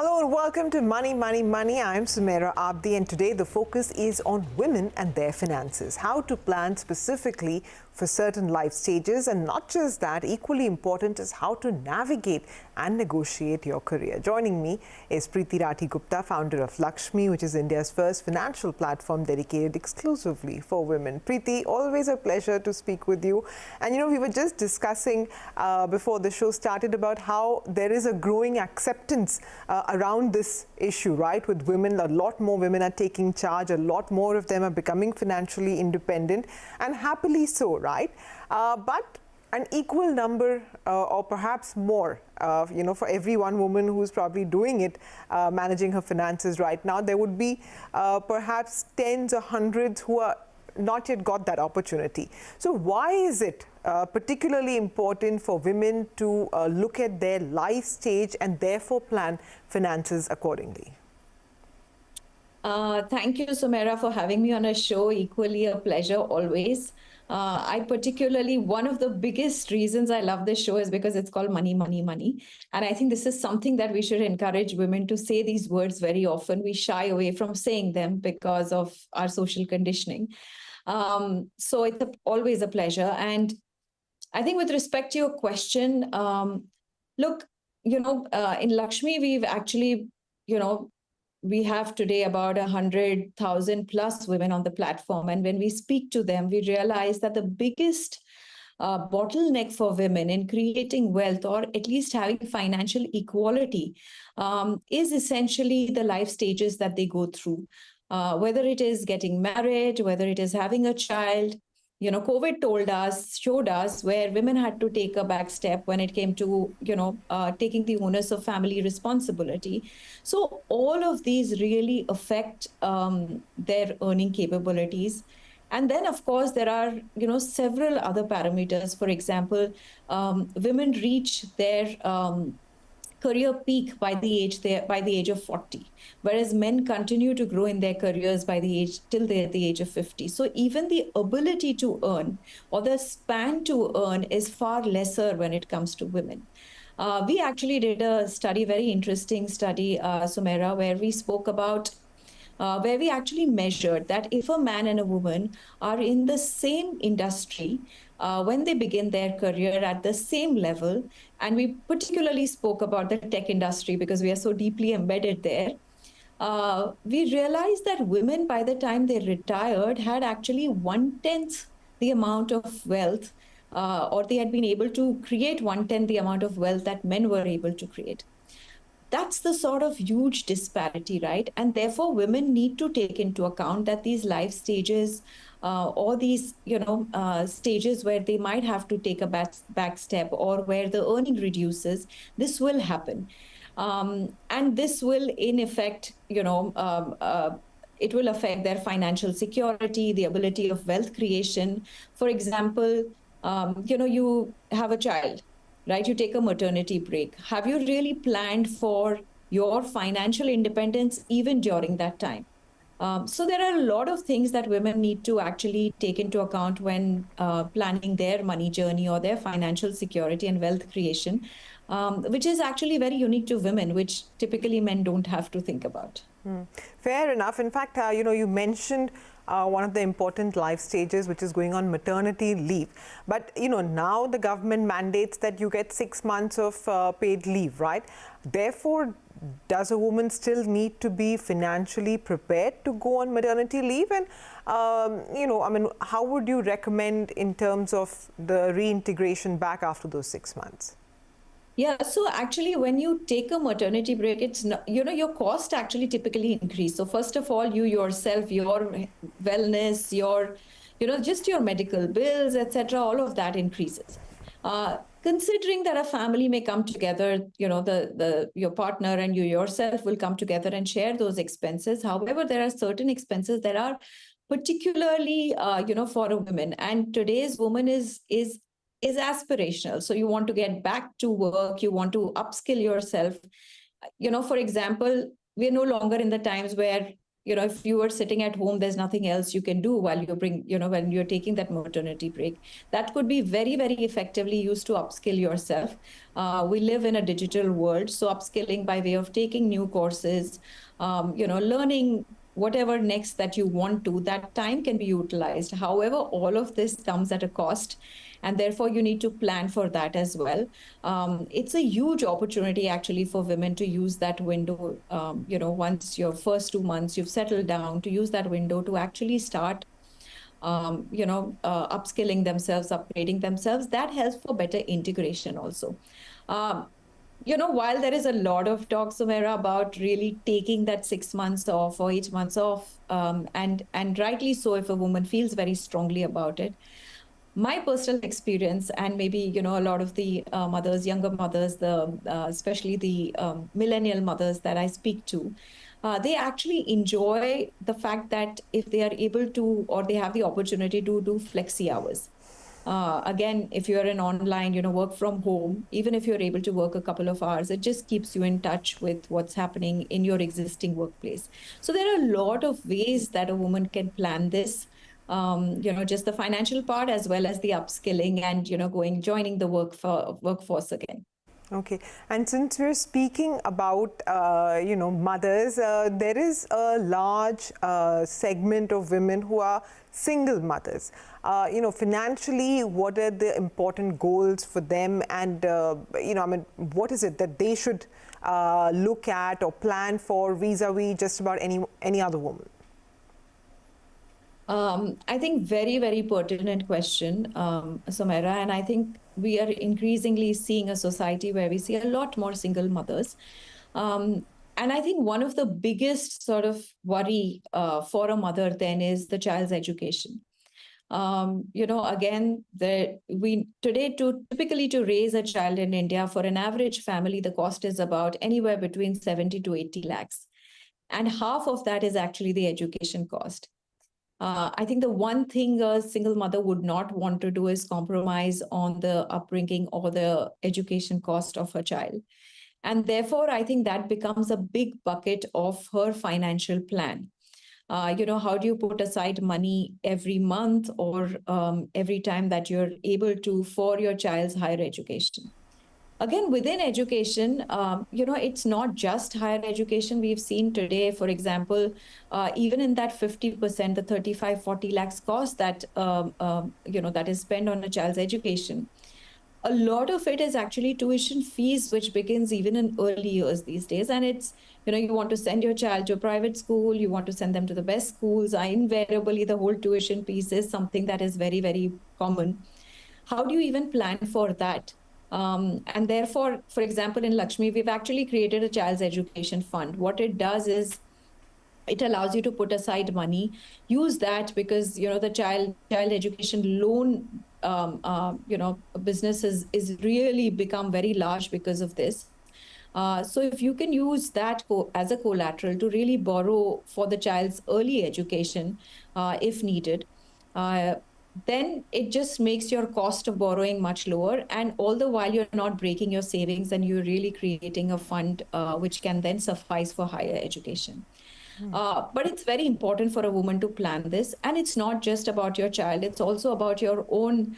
Hello and welcome to Money, Money, Money. I'm Sumaira Abdi and today the focus is on women and their finances. How to plan specifically for certain life stages, and not just that, equally important is how to navigate and negotiate your career. Joining me is Priti Rathi Gupta, founder of LXME, which is India's first financial platform dedicated exclusively for women. Priti, always a pleasure to speak with you. And we were just discussing before the show started about how there is a growing acceptance around this issue, right? With women, a lot more women are taking charge, a lot more of them are becoming financially independent, and happily so, right? But an equal number or perhaps more, for every one woman who's probably doing it, managing her finances right now, there would be perhaps tens or hundreds who are not yet got that opportunity. So why is it particularly important for women to look at their life stage and therefore plan finances accordingly? Thank you, Sumaira, for having me on a show. Equally a pleasure always. One of the biggest reasons I love this show is because it's called Money, Money, Money. And I think this is something that we should encourage women to say these words very often. We shy away from saying them because of our social conditioning. So it's always a pleasure. And I think with respect to your question, look, in Lakshmi, we've actually, we have today about 100,000 plus women on the platform. And when we speak to them, we realize that the biggest bottleneck for women in creating wealth, or at least having financial equality, is essentially the life stages that they go through. Whether it is getting married, whether it is having a child. COVID showed us where women had to take a back step when it came to, taking the onus of family responsibility. So all of these really affect their earning capabilities. And then, of course, there are, several other parameters. For example, women reach their career peak by the age of 40, whereas men continue to grow in their careers till they're at the age of 50. So even the ability to earn or the span to earn is far lesser when it comes to women. We actually did a study, very interesting study, Sumaira, where we spoke about where we actually measured that if a man and a woman are in the same industry when they begin their career at the same level, and we particularly spoke about the tech industry because we are so deeply embedded there, we realized that women, by the time they retired, had actually 1/10 the amount of wealth, or they had been able to create 1/10 the amount of wealth that men were able to create. That's the sort of huge disparity, right? And therefore, women need to take into account that these life stages or these, stages where they might have to take a back step or where the earning reduces, this will happen. And this will, in effect, it will affect their financial security, the ability of wealth creation. For example, you have a child. Right? You take a maternity break. Have you really planned for your financial independence even during that time? So there are a lot of things that women need to actually take into account when planning their money journey or their financial security and wealth creation, which is actually very unique to women, which typically men don't have to think about. Fair enough. In fact, you mentioned one of the important life stages, which is going on maternity leave. But, now the government mandates that you get 6 months of paid leave, right? Therefore, does a woman still need to be financially prepared to go on maternity leave? And, how would you recommend in terms of the reintegration back after those 6 months? Yeah, so actually, when you take a maternity break, it's not, your cost actually typically increase. So first of all, you yourself, your wellness, your, just your medical bills, etc., all of that increases. Considering that a family may come together, your partner and you yourself will come together and share those expenses. However, there are certain expenses that are particularly, for a woman, and today's woman is aspirational. So you want to get back to work, you want to upskill yourself. For example, we're no longer in the times where if you were sitting at home, there's nothing else you can do while when you're taking that maternity break. That could be very, very effectively used to upskill yourself. We live in a digital world, so upskilling by way of taking new courses, learning whatever next that you want to, that time can be utilized. However, all of this comes at a cost, and therefore you need to plan for that as well. It's a huge opportunity actually for women to use that window, once your first 2 months you've settled down, to use that window to actually start upskilling themselves, upgrading themselves. That helps for better integration also. While there is a lot of talk, Sumaira, about really taking that 6 months off or 8 months off, and rightly so if a woman feels very strongly about it, my personal experience, and maybe a lot of the mothers, younger mothers, especially the millennial mothers that I speak to, they actually enjoy the fact that if they are able to, or they have the opportunity to do flexi hours. Again, if you're an online, work from home, even if you're able to work a couple of hours, it just keeps you in touch with what's happening in your existing workplace. So there are a lot of ways that a woman can plan this, just the financial part as well as the upskilling and, joining the workforce again. Okay, and since we're speaking about, mothers, there is a large segment of women who are single mothers. Financially, what are the important goals for them? And, what is it that they should look at or plan for vis-a-vis just about any other woman? I think very, very pertinent question, Sumaira, and I think we are increasingly seeing a society where we see a lot more single mothers. And I think one of the biggest sort of worry for a mother then is the child's education. Again, typically to raise a child in India, for an average family, the cost is about anywhere between 70 to 80 lakhs. And half of that is actually the education cost. I think the one thing a single mother would not want to do is compromise on the upbringing or the education cost of her child. And therefore, I think that becomes a big bucket of her financial plan. How do you put aside money every month or every time that you're able to for your child's higher education? Again, within education, it's not just higher education. We've seen today, for example, even in that 50%, the 35, 40 lakhs cost that, that is spent on a child's education, a lot of it is actually tuition fees, which begins even in early years these days. And it's, you want to send your child to a private school, you want to send them to the best schools. Invariably, the whole tuition piece is something that is very, very common. How do you even plan for that? And therefore, for example, in Lakshmi, we've actually created a child's education fund. What it does is it allows you to put aside money, use that because, the child education loan, business is really become very large because of this. So if you can use that as a collateral to really borrow for the child's early education, if needed, then it just makes your cost of borrowing much lower. And all the while you're not breaking your savings and you're really creating a fund which can then suffice for higher education. But it's very important for a woman to plan this. And it's not just about your child. It's also about your own,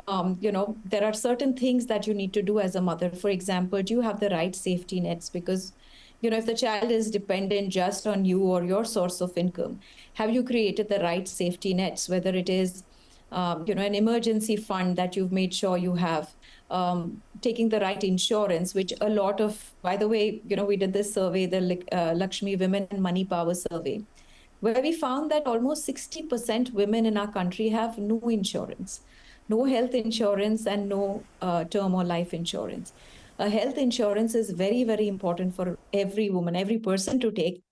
there are certain things that you need to do as a mother. For example, do you have the right safety nets? Because, if the child is dependent just on you or your source of income, have you created the right safety nets, whether it is an emergency fund that you've made sure you have, taking the right insurance, which a lot of, by the way, we did this survey, the Lakshmi Women and Money Power Survey, where we found that almost 60% women in our country have no insurance, no health insurance and no term or life insurance. Health insurance is very, very important for every woman, every person to take.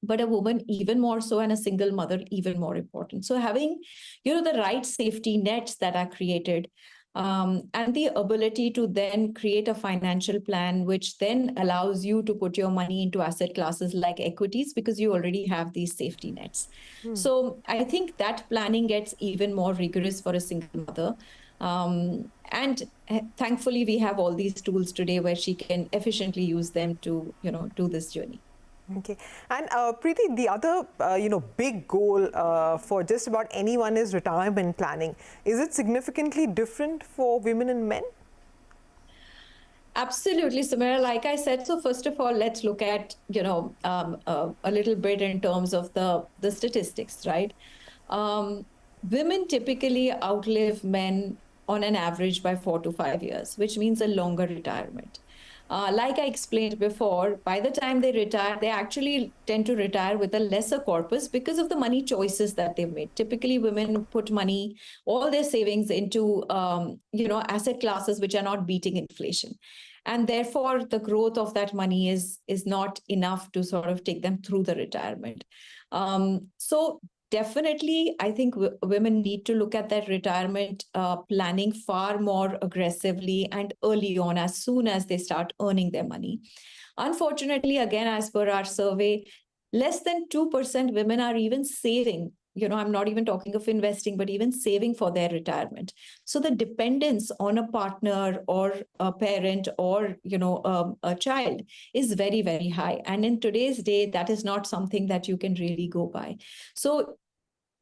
But a woman even more so, and a single mother even more important. So having, the right safety nets that are created, and the ability to then create a financial plan, which then allows you to put your money into asset classes like equities, because you already have these safety nets. So I think that planning gets even more rigorous for a single mother. And thankfully, we have all these tools today where she can efficiently use them to, do this journey. Okay. And Preeti, the other, big goal for just about anyone is retirement planning. Is it significantly different for women and men? Absolutely, Samira. Like I said, so first of all, let's look at, a little bit in terms of the statistics, right? Um, Women typically outlive men on an average by 4 to 5 years, which means a longer retirement. Like I explained before, by the time they retire, they actually tend to retire with a lesser corpus because of the money choices that they've made. Typically, women put money, all their savings into, asset classes which are not beating inflation. And therefore, the growth of that money is not enough to sort of take them through the retirement. So definitely, I think women need to look at that retirement planning far more aggressively and early on, as soon as they start earning their money. Unfortunately, again, as per our survey, less than 2% women are even saving. I'm not even talking of investing, but even saving for their retirement. So the dependence on a partner or a parent or, a child is very, very high. And in today's day, that is not something that you can really go by. So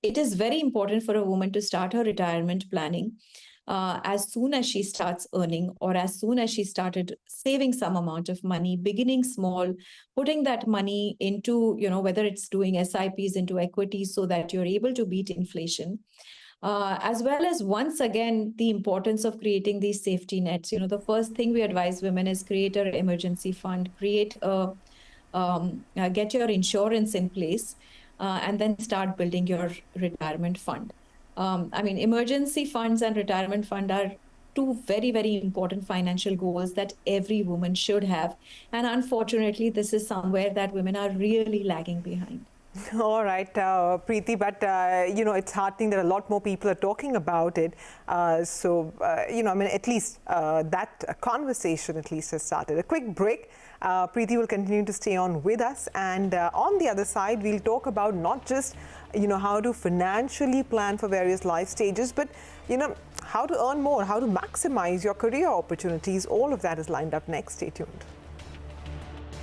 it is very important for a woman to start her retirement planning as soon as she starts earning, or as soon as she started saving some amount of money, beginning small, putting that money into, whether it's doing SIPs into equities so that you're able to beat inflation. As well as, once again, the importance of creating these safety nets. The first thing we advise women is create an emergency fund, get your insurance in place, and then start building your retirement fund. Emergency funds and retirement fund are two very, very important financial goals that every woman should have. And unfortunately, this is somewhere that women are really lagging behind. All right, Preeti, but it's heartening that a lot more people are talking about it. At least that conversation at least has started. A quick break. Preeti will continue to stay on with us, and on the other side, we'll talk about not just how to financially plan for various life stages, but how to earn more, how to maximize your career opportunities. All of that is lined up next. Stay tuned.